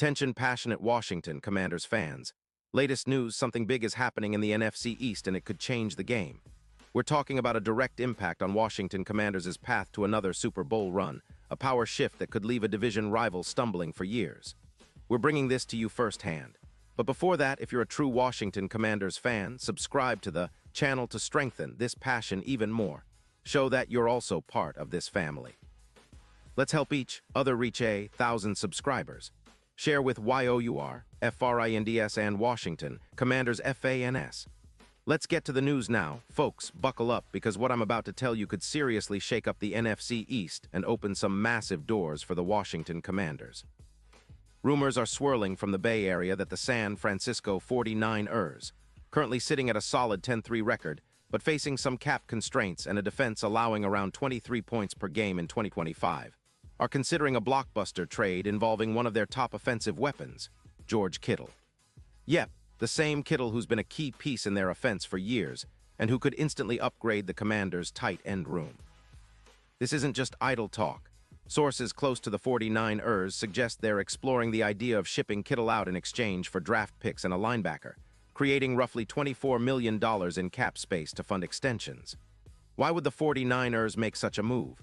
Attention passionate Washington Commanders fans. Latest news, something big is happening in the NFC East and it could change the game. We're talking about a direct impact on Washington Commanders' path to another Super Bowl run, a power shift that could leave a division rival stumbling for years. We're bringing this to you firsthand. But before that, if you're a true Washington Commanders fan, subscribe to the channel to strengthen this passion even more. Show that you're also part of this family. Let's help each other reach 1,000 subscribers. Share with YOUR, FRINDS and Washington, Commanders FANS. Let's get to the news now. Folks, buckle up because what I'm about to tell you could seriously shake up the NFC East and open some massive doors for the Washington Commanders. Rumors are swirling from the Bay Area that the San Francisco 49ers, currently sitting at a solid 10-3 record, but facing some cap constraints and a defense allowing around 23 points per game in 2025, are considering a blockbuster trade involving one of their top offensive weapons, George Kittle. Yep, the same Kittle who's been a key piece in their offense for years and who could instantly upgrade the Commanders' tight end room. This isn't just idle talk. Sources close to the 49ers suggest they're exploring the idea of shipping Kittle out in exchange for draft picks and a linebacker, creating roughly $24 million in cap space to fund extensions. Why would the 49ers make such a move?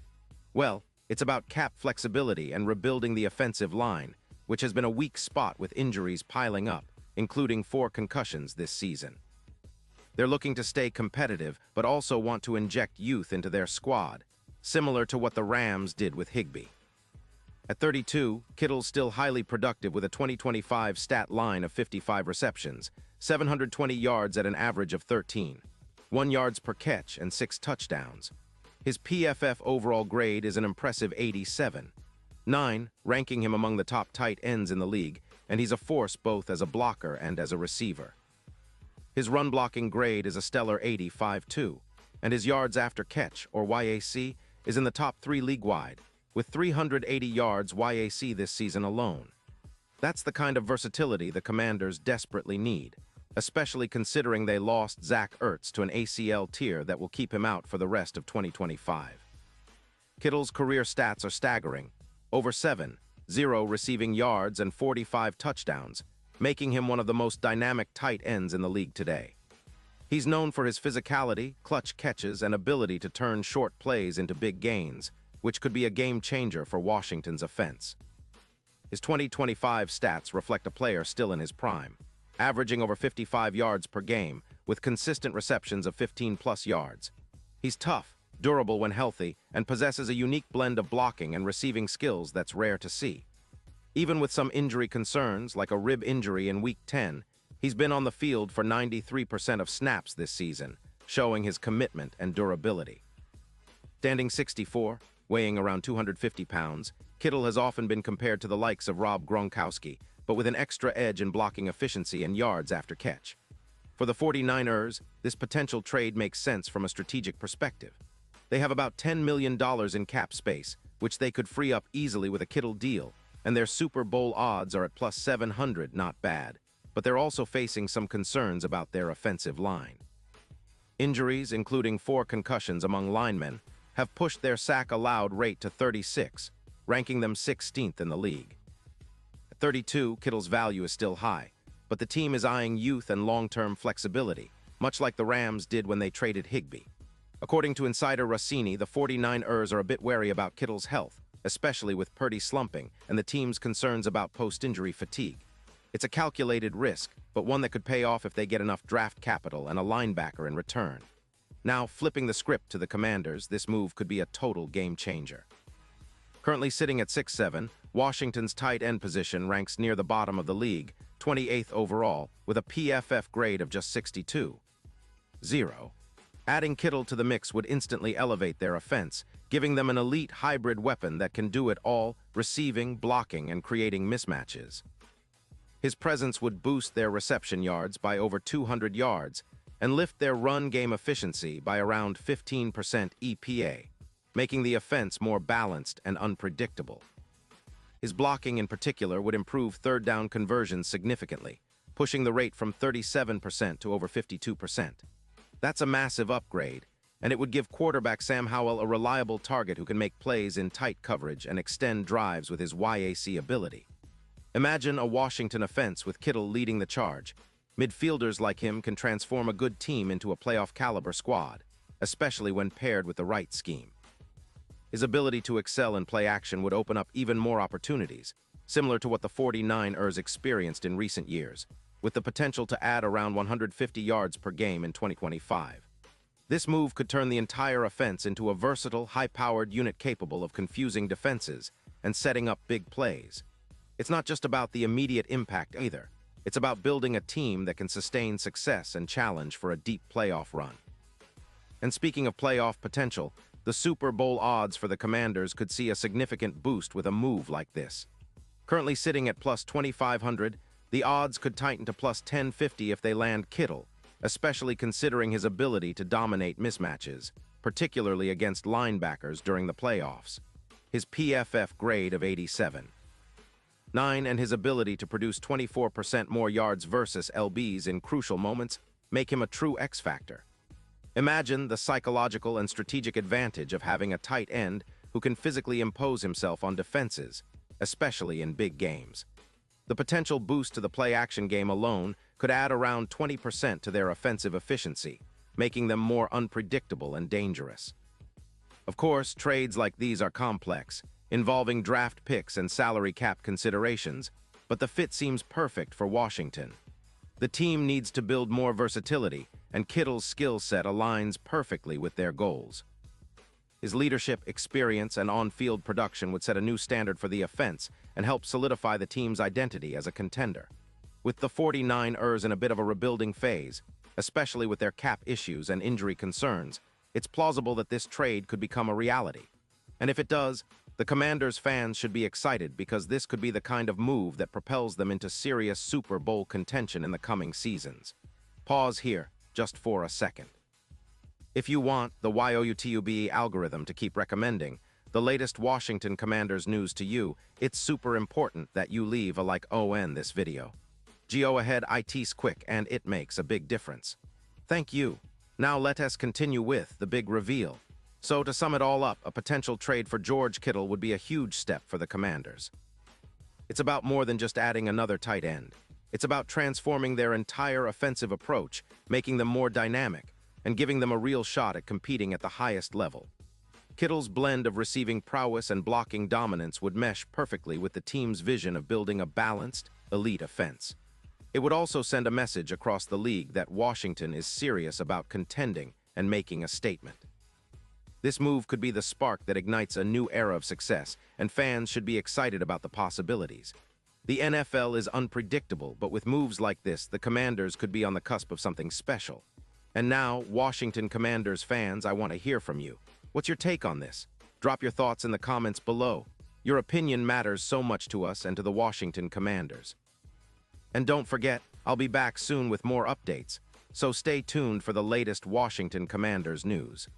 Well, it's about cap flexibility and rebuilding the offensive line, which has been a weak spot with injuries piling up, including 4 concussions this season. They're looking to stay competitive, but also want to inject youth into their squad, similar to what the Rams did with Higbee. At 32, Kittle's still highly productive with a 2025 stat line of 55 receptions, 720 yards at an average of 13, 1 yards per catch and 6 touchdowns. His PFF overall grade is an impressive 87.9, ranking him among the top tight ends in the league, and he's a force both as a blocker and as a receiver. His run-blocking grade is a stellar 85.2, and his yards after catch, or YAC, is in the top 3 league-wide, with 380 yards YAC this season alone. That's the kind of versatility the Commanders desperately need, especially considering they lost Zach Ertz to an ACL tear that will keep him out for the rest of 2025. Kittle's career stats are staggering, over 7-0 receiving yards and 45 touchdowns, making him one of the most dynamic tight ends in the league today. He's known for his physicality, clutch catches, and ability to turn short plays into big gains, which could be a game-changer for Washington's offense. His 2025 stats reflect a player still in his prime, averaging over 55 yards per game, with consistent receptions of 15-plus yards. He's tough, durable when healthy, and possesses a unique blend of blocking and receiving skills that's rare to see. Even with some injury concerns, like a rib injury in Week 10, he's been on the field for 93% of snaps this season, showing his commitment and durability. Standing 6'4", weighing around 250 pounds, Kittle has often been compared to the likes of Rob Gronkowski, but with an extra edge in blocking efficiency and yards after catch. For the 49ers, this potential trade makes sense from a strategic perspective. They have about $10 million in cap space, which they could free up easily with a Kittle deal, and their Super Bowl odds are at plus 700, not bad, but they're also facing some concerns about their offensive line. Injuries, including 4 concussions among linemen, have pushed their sack allowed rate to 36, ranking them 16th in the league. At 32, Kittle's value is still high, but the team is eyeing youth and long-term flexibility, much like the Rams did when they traded Higbee. According to insider Rossini, the 49ers are a bit wary about Kittle's health, especially with Purdy slumping and the team's concerns about post-injury fatigue. It's a calculated risk, but one that could pay off if they get enough draft capital and a linebacker in return. Now, flipping the script to the Commanders, this move could be a total game-changer. Currently sitting at 6'7", Washington's tight end position ranks near the bottom of the league, 28th overall, with a PFF grade of just 62.0. Adding Kittle to the mix would instantly elevate their offense, giving them an elite hybrid weapon that can do it all, receiving, blocking, and creating mismatches. His presence would boost their reception yards by over 200 yards and lift their run game efficiency by around 15% EPA, making the offense more balanced and unpredictable. His blocking in particular would improve third down conversions significantly, pushing the rate from 37% to over 52%. That's a massive upgrade, and it would give quarterback Sam Howell a reliable target who can make plays in tight coverage and extend drives with his YAC ability. Imagine a Washington offense with Kittle leading the charge. Midfielders like him can transform a good team into a playoff-caliber squad, especially when paired with the right scheme. His ability to excel in play action would open up even more opportunities, similar to what the 49ers experienced in recent years, with the potential to add around 150 yards per game in 2025. This move could turn the entire offense into a versatile, high-powered unit capable of confusing defenses and setting up big plays. It's not just about the immediate impact either. It's about building a team that can sustain success and challenge for a deep playoff run. And speaking of playoff potential, the Super Bowl odds for the Commanders could see a significant boost with a move like this. Currently sitting at plus 2,500, the odds could tighten to plus 1050 if they land Kittle, especially considering his ability to dominate mismatches, particularly against linebackers during the playoffs. His PFF grade of 87.9 and his ability to produce 24% more yards versus LBs in crucial moments make him a true X-factor. Imagine the psychological and strategic advantage of having a tight end who can physically impose himself on defenses, especially in big games. The potential boost to the play-action game alone could add around 20% to their offensive efficiency, making them more unpredictable and dangerous. Of course, trades like these are complex, involving draft picks and salary cap considerations, but the fit seems perfect for Washington. The team needs to build more versatility, and Kittle's skill set aligns perfectly with their goals. His leadership, experience, and on-field production would set a new standard for the offense and help solidify the team's identity as a contender. With the 49ers in a bit of a rebuilding phase, especially with their cap issues and injury concerns, it's plausible that this trade could become a reality. And if it does, the Commanders fans should be excited because this could be the kind of move that propels them into serious Super Bowl contention in the coming seasons. Pause here, just for a second. If you want the YouTube algorithm to keep recommending the latest Washington Commanders news to you, it's super important that you leave a like on this video. Go ahead, it's quick and it makes a big difference. Thank you. Now let us continue with the big reveal. So to sum it all up, a potential trade for George Kittle would be a huge step for the Commanders. It's about more than just adding another tight end. It's about transforming their entire offensive approach, making them more dynamic, and giving them a real shot at competing at the highest level. Kittle's blend of receiving prowess and blocking dominance would mesh perfectly with the team's vision of building a balanced, elite offense. It would also send a message across the league that Washington is serious about contending and making a statement. This move could be the spark that ignites a new era of success, and fans should be excited about the possibilities. The NFL is unpredictable, but with moves like this, the Commanders could be on the cusp of something special. And now, Washington Commanders fans, I want to hear from you. What's your take on this? Drop your thoughts in the comments below. Your opinion matters so much to us and to the Washington Commanders. And don't forget, I'll be back soon with more updates, so stay tuned for the latest Washington Commanders news.